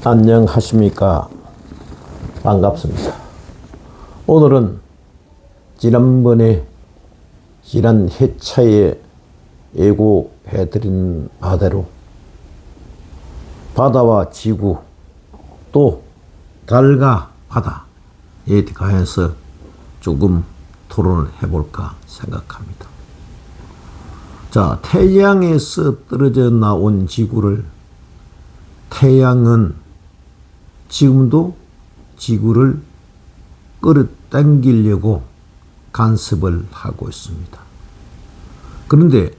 안녕하십니까. 반갑습니다. 오늘은 지난번에 지난 회차에 예고해드린 바대로 바다와 지구 또 달과 바다에 관해서 조금 토론을 해볼까 생각합니다. 자, 태양에서 떨어져 나온 지구를 태양은 지금도 지구를 끌어당기려고 간섭을 하고 있습니다. 그런데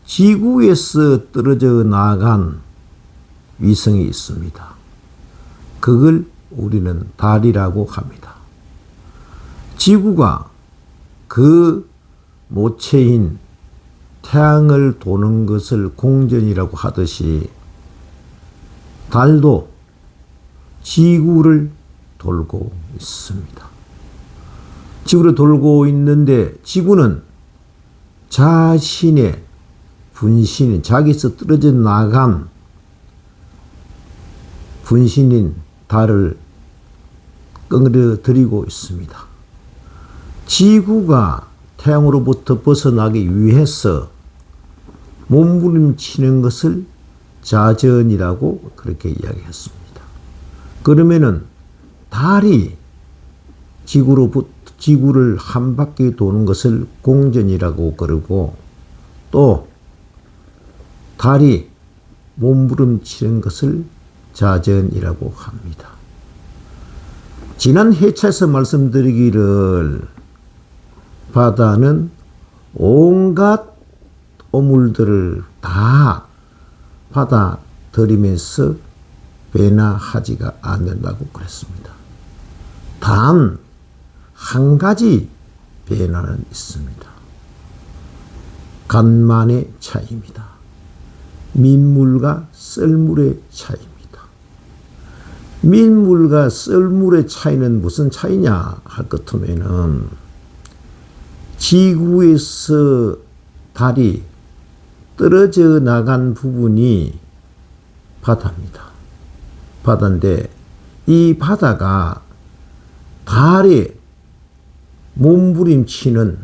지구에서 떨어져 나간 위성이 있습니다. 그걸 우리는 달이라고 합니다. 지구가 그 모체인 태양을 도는 것을 공전이라고 하듯이 달도 지구를 돌고 있습니다. 지구를 돌고 있는데 지구는 자신의 분신인, 자기에서 떨어져 나간 분신인 달을 끌어들이고 있습니다. 지구가 태양으로부터 벗어나기 위해서 몸부림치는 것을 자전이라고 그렇게 이야기했습니다. 그러면은 달이 지구를 한 바퀴 도는 것을 공전이라고 그러고 또 달이 몸부림치는 것을 자전이라고 합니다. 지난 회차에서 말씀드리기를 바다는 온갖 오물들을 다 받아들이면서 변화하지가 않는다고 그랬습니다. 단 한 가지 변화는 있습니다. 간만의 차이입니다. 민물과 썰물의 차이입니다. 민물과 썰물의 차이는 무슨 차이냐 할 것 같으면은 지구에서 달이 떨어져 나간 부분이 바다입니다. 바다인데 이 바다가 달에 몸부림치는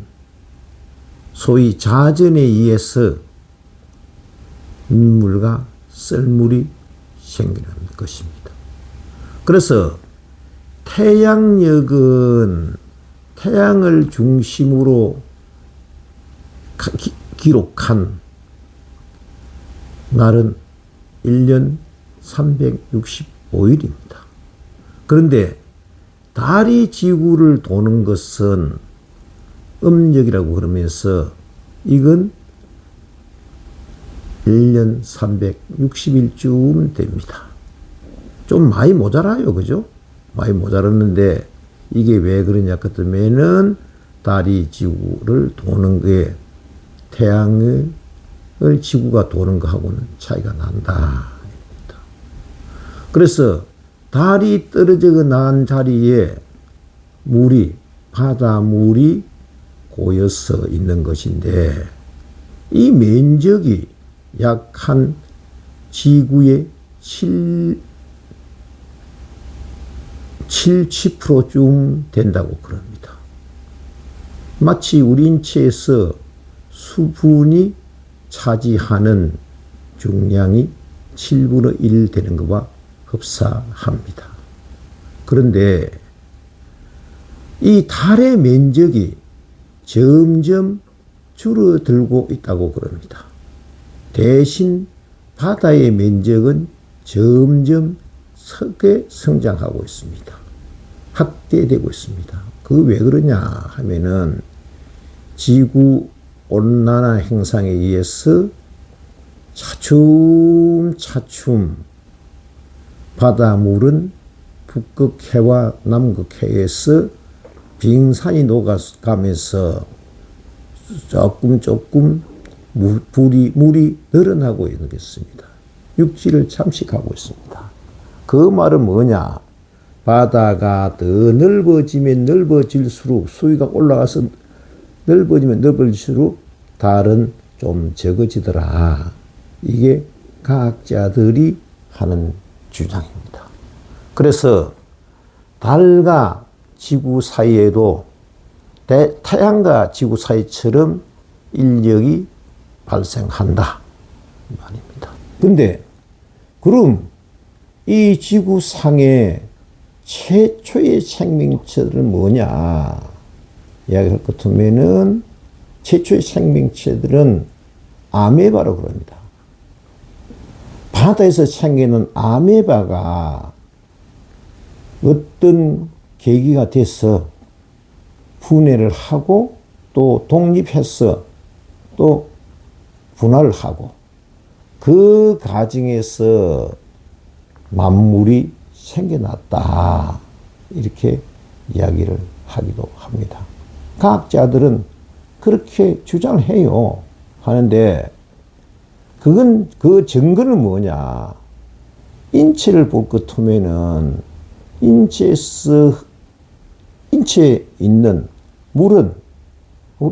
소위 자전에 의해서 민물과 썰물이 생기는 것입니다. 그래서 태양력은 태양을 중심으로 기록한 날은 1년 365일입니다. 그런데 달이 지구를 도는 것은 음력이라고 그러면서 이건 1년 360일쯤 됩니다. 좀 많이 모자라요. 그죠? 많이 모자랐는데 이게 왜 그러냐 그러면은 달이 지구를 도는 게 태양을 지구가 도는 거하고는 차이가 난다. 그래서 달이 떨어져 나간 자리에 바닷물이 고여서 있는 것인데 이 면적이 약 한 지구의 70%쯤 된다고 그럽니다. 마치 우리 인체에서 수분이 차지하는 중량이 7분의 1 되는 것과 흡사합니다. 그런데 이 달의 면적이 점점 줄어들고 있다고 그럽니다. 대신 바다의 면적은 점점 크게 성장하고 있습니다. 확대되고 있습니다. 그 왜 그러냐 하면은 지구 온난화 현상에 의해서 차츰차츰 바다물은 북극해와 남극해에서 빙산이 녹아가면서 조금 물이 늘어나고 있는 것입니다. 육지를 잠식하고 있습니다. 그 말은 뭐냐? 바다가 더 넓어지면 넓어질수록 수위가 올라가서 넓어지면 넓어질수록 달은 좀 적어지더라. 이게 과학자들이 하는 주장입니다. 그래서 달과 지구 사이에도 태양과 지구 사이처럼 인력이 발생한다 이 말입니다. 근데 그럼 이 지구상의 최초의 생명체들은 뭐냐 이야기할 것 같으면은 최초의 생명체들은 아메바라고 그럽니다. 바다에서 생기는 아메바가 어떤 계기가 돼서 분해를 하고 또 독립해서 또 분할을 하고 그 과정에서 만물이 생겨났다 이렇게 이야기를 하기도 합니다. 과학자들은 그렇게 주장을 해요. 하는데 그건 그 증거는 뭐냐? 인체를 볼 것 같으면은 인체에 있는 물은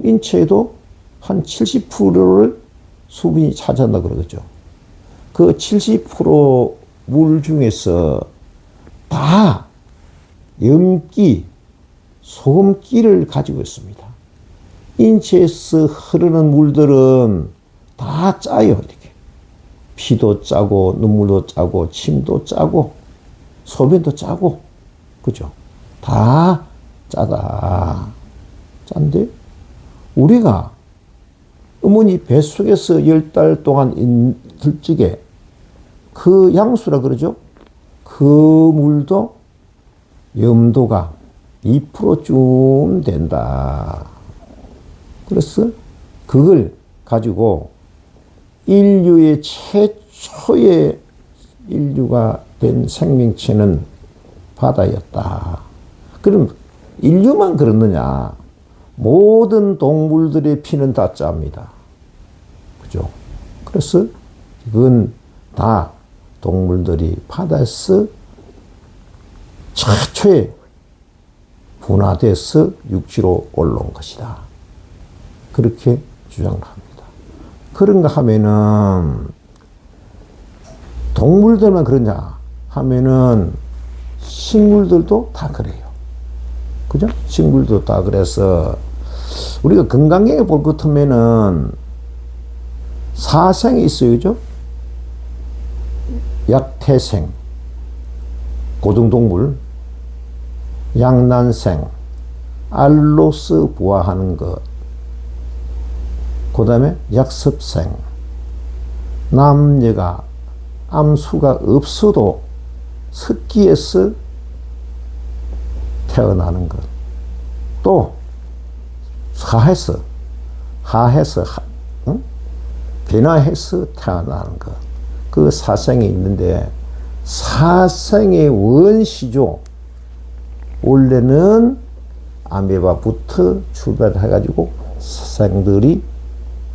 인체에도 한 70%를 수분이 차지한다 그러죠. 그 70% 중에서 다 염기, 소금기를 가지고 있습니다. 인체에서 흐르는 물들은 다 짜요, 이렇게. 피도 짜고, 눈물도 짜고, 침도 짜고, 소변도 짜고, 그죠? 다 짜다. 짠데, 우리가 어머니 뱃속에서 10달 동안 있을 적에 그 양수라 그러죠? 그 물도 염도가 2%쯤 된다. 그래서 그걸 가지고 인류의 최초의 인류가 된 생명체는 바다였다. 그럼 인류만 그렇느냐? 모든 동물들의 피는 다 짭니다. 그죠? 그래서 이건 다 동물들이 바다에서 최초에 분화돼서 육지로 올라온 것이다. 그렇게 주장을 합니다. 그런가 하면은 동물들만 그러냐 하면은 식물들도 다 그래요. 그죠? 식물도 다 그래서 우리가 건강하게 볼 것 같으면은 사생이 있어요. 그죠? 약태생, 고등동물, 양난생, 알로스 부화하는 것, 그 다음에 약습생, 남녀가 암수가 없어도 습기에서 태어나는 것, 또 변화해서 태어나는 것, 그 사생이 있는데 사생의 원시죠. 원래는 아메바부터 출발해가지고 사생들이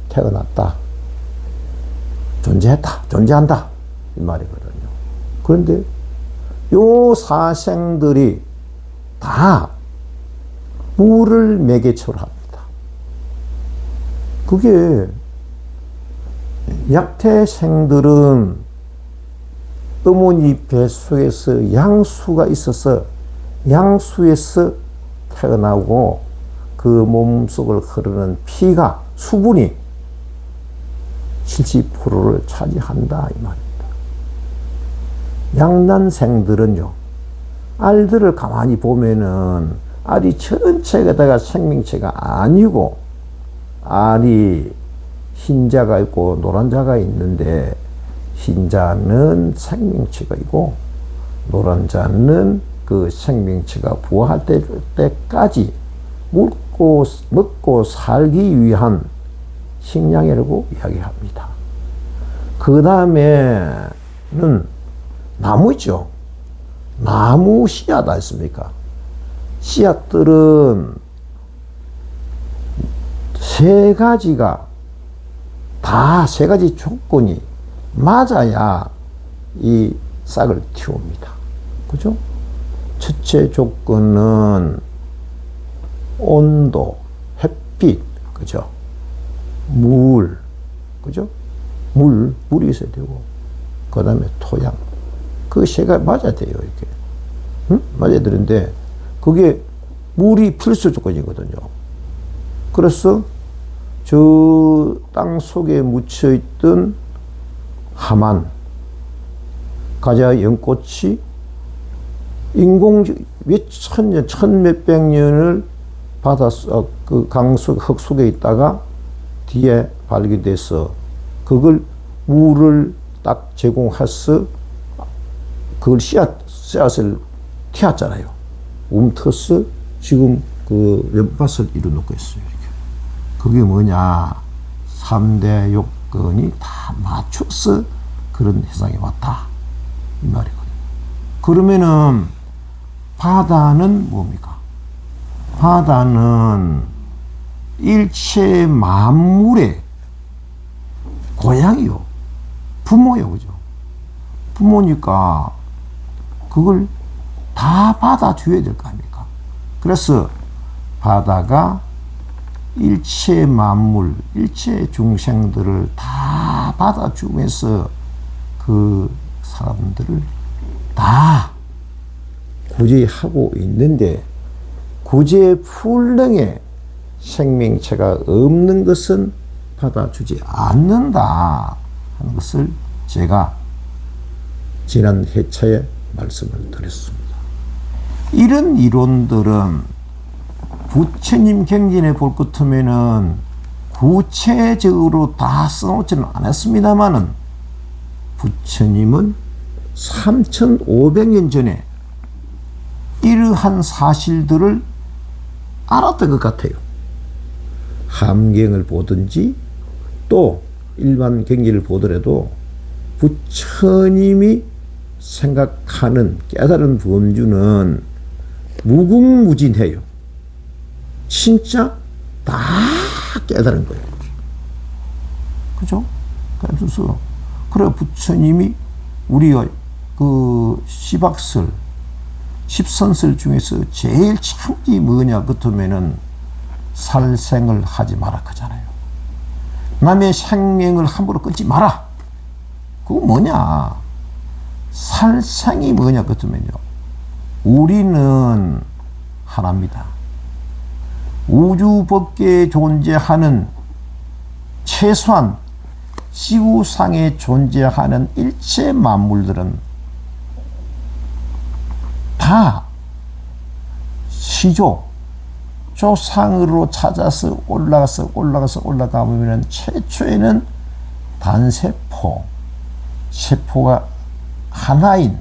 태어났다. 존재한다. 이 말이거든요. 그런데 요 사생들이 다 물을 매개체로 합니다. 그게 약태생들은 어머니 뱃속에서 양수가 있어서 양수에서 태어나고 그 몸속을 흐르는 피가 수분이 70%를 차지한다 이 말입니다. 양난생들은요, 알들을 가만히 보면은 알이 전체가 생명체가 아니고 알이 흰자가 있고 노란자가 있는데 흰자는 생명체가 있고 노란자는 그 생명체가 부화할 때까지 먹고 살기 위한 식량이라고 이야기합니다. 그 다음에는 나무 있죠. 나무 씨앗 아닙니까? 씨앗들은 세 가지 조건이 맞아야 이 싹을 틔웁니다. 그죠? 첫째 조건은 온도, 햇빛, 그죠? 그죠? 물이 있어야 되고, 그 다음에 토양. 그 새가 맞아야 돼요, 이렇게. 응? 맞아야 되는데, 그게 물이 필수 조건이거든요. 그래서 저 땅 속에 묻혀있던 하만, 가자 연꽃이 몇 천년, 천몇백 년을 바닷속, 그 강속, 흙 속에 있다가 뒤에 발견돼서 그걸 물을 딱 제공해서 그걸 씨앗을 튀었잖아요. 움터서 지금 그 연밭을 이루놓고 있어요. 이렇게. 그게 뭐냐. 3대 요건이 다 맞춰서 그런 세상에 왔다. 이 말이거든요. 그러면은 바다는 뭡니까? 바다는 일체 만물의 고향이요. 부모요. 그죠? 부모니까 그걸 다 받아줘야 될 거 아닙니까? 그래서 바다가 일체 만물, 일체 중생들을 다 받아주면서 그 사람들을 다 구제하고 있는데 구제불능의 생명체가 없는 것은 받아주지 않는다 하는 것을 제가 지난 회차에 말씀을 드렸습니다. 이런 이론들은 부처님 경전에 볼 것 같으면은 구체적으로 다 써놓지는 않았습니다만은 부처님은 3500년 전에 이러한 사실들을 알았던 것 같아요. 함경을 보든지 또 일반 경기를 보더라도 부처님이 생각하는 깨달은 범주는 무궁무진해요. 진짜 다 깨달은 거예요. 그죠? 그래서 그래 부처님이 우리가 그 시박설, 십선설 중에서 제일 참기 뭐냐 그렇다면은 살생을 하지 마라 그잖아요. 남의 생명을 함부로 끊지 마라. 그거 뭐냐? 살생이 뭐냐 그렇다면요. 우리는 하나입니다. 우주 밖에 존재하는 최소한 지구상에 존재하는 일체 만물들은 다 시조, 조상으로 찾아서 올라가 보면 최초에는 단세포, 세포가 하나인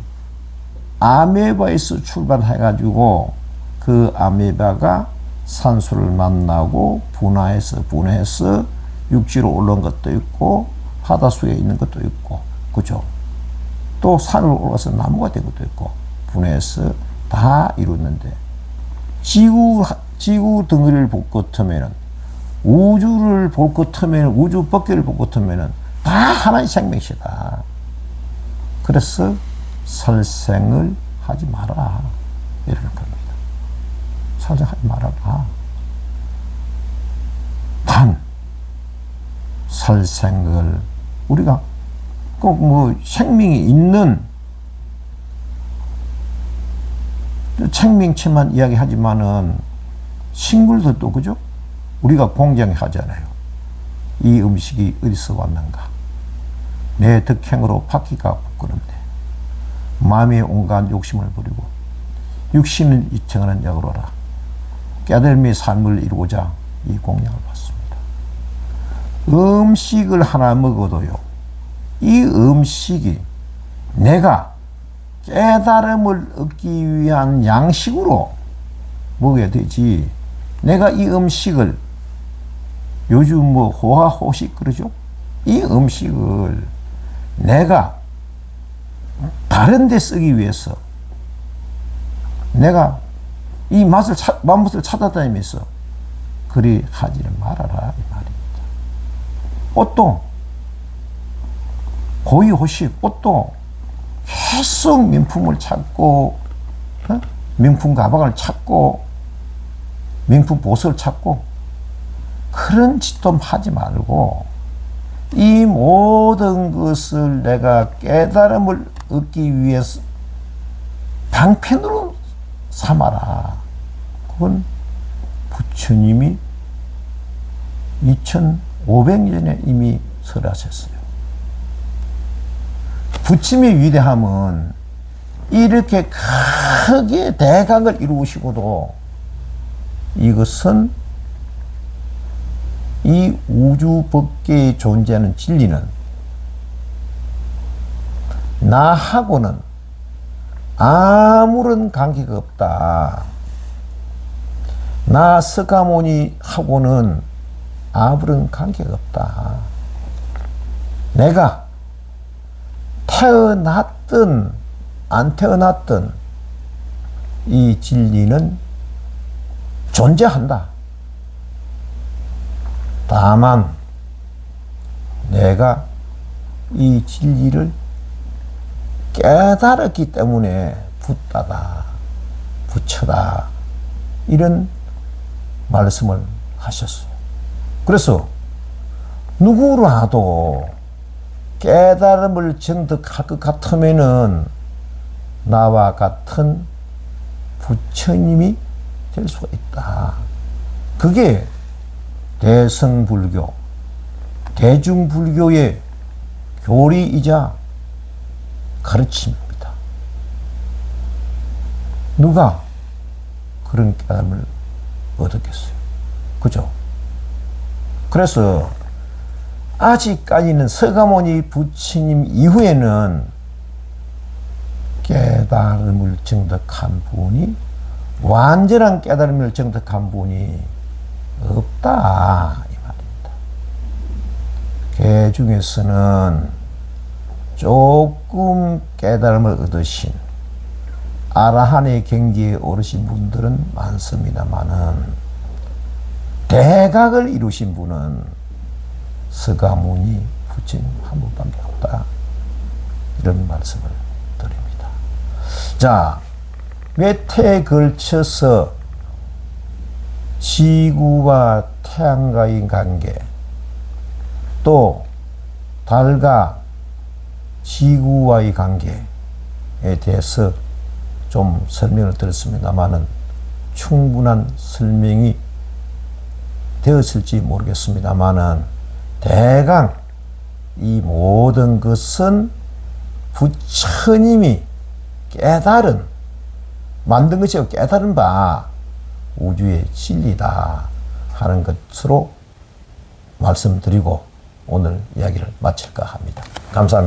아메바에서 출발해가지고 그 아메바가 산소를 만나고 분해해서 육지로 올라온 것도 있고 바닷속에 있는 것도 있고 그죠? 또 산으로 올라가서 나무가 된 것도 있고 분해해서 다 이루는데 지구 덩어리를 볼 것 같으면 우주를 볼 것 같으면 우주 밖을 볼 것 같으면 다 하나의 생명체다. 그래서 살생을 하지 마라 이러는 겁니다. 살생하지 말아라. 단 살생을 우리가 꼭 뭐 생명이 있는 생명체만 이야기하지만은 식물들도 그죠? 우리가 공경하잖아요. 이 음식이 어디서 왔는가? 내 덕행으로 바퀴가 부끄럽네. 마음의 온갖 욕심을 부리고 육신을 이청하는 약으로 하라. 깨달음의 삶을 이루고자 이 공양을 받습니다. 음식을 하나 먹어도요. 이 음식이 내가 깨달음을 얻기 위한 양식으로 먹어야 되지. 내가 이 음식을 요즘 뭐 호화호식 그러죠? 이 음식을 내가 다른 데 쓰기 위해서 내가 이 맛을 찾아다니면서 그리 하지를 말아라 이 말입니다. 옷도 고이호식 옷도 계속 명품을 찾고 명품 가방을 찾고 명품 보석을 찾고 그런 짓도 하지 말고 이 모든 것을 내가 깨달음을 얻기 위해서 방편으로 삼아라. 그건 부처님이 2500년에 이미 설하셨어요. 부처님의 위대함은 이렇게 크게 대각을 이루시고도 이것은 이 우주 법계에 존재하는 진리는 나하고는 아무런 관계가 없다. 나 서가모니하고는 아무런 관계가 없다. 내가 태어났든 안 태어났든 이 진리는 존재한다. 다만 내가 이 진리를 깨달았기 때문에 붓다다, 부처다 이런 말씀을 하셨어요. 그래서 누구라도 깨달음을 정득할 것 같으면은 나와 같은 부처님이 될 수가 있다. 그게 대성불교, 대중불교의 교리이자 가르침입니다. 누가 그런 깨달음을 얻었겠어요? 그죠? 그래서 아직까지는 서가모니 부처님 이후에는 깨달음을 정득한 분이, 완전한 깨달음을 정득한 분이 없다 이 말입니다. 그 중에서는 조금 깨달음을 얻으신 아라한의 경지에 오르신 분들은 많습니다만은 대각을 이루신 분은 서가모니 부처님 한 분밖에 없다. 이런 말씀을 드립니다. 자, 몇 해에 걸쳐서 지구와 태양과의 관계, 또 달과 지구와의 관계에 대해서 좀 설명을 드렸습니다만은 충분한 설명이 되었을지 모르겠습니다만은 대강 이 모든 것은 부처님이 깨달은, 만든 것이 깨달은 바 우주의 진리다 하는 것으로 말씀드리고 오늘 이야기를 마칠까 합니다. 감사합니다.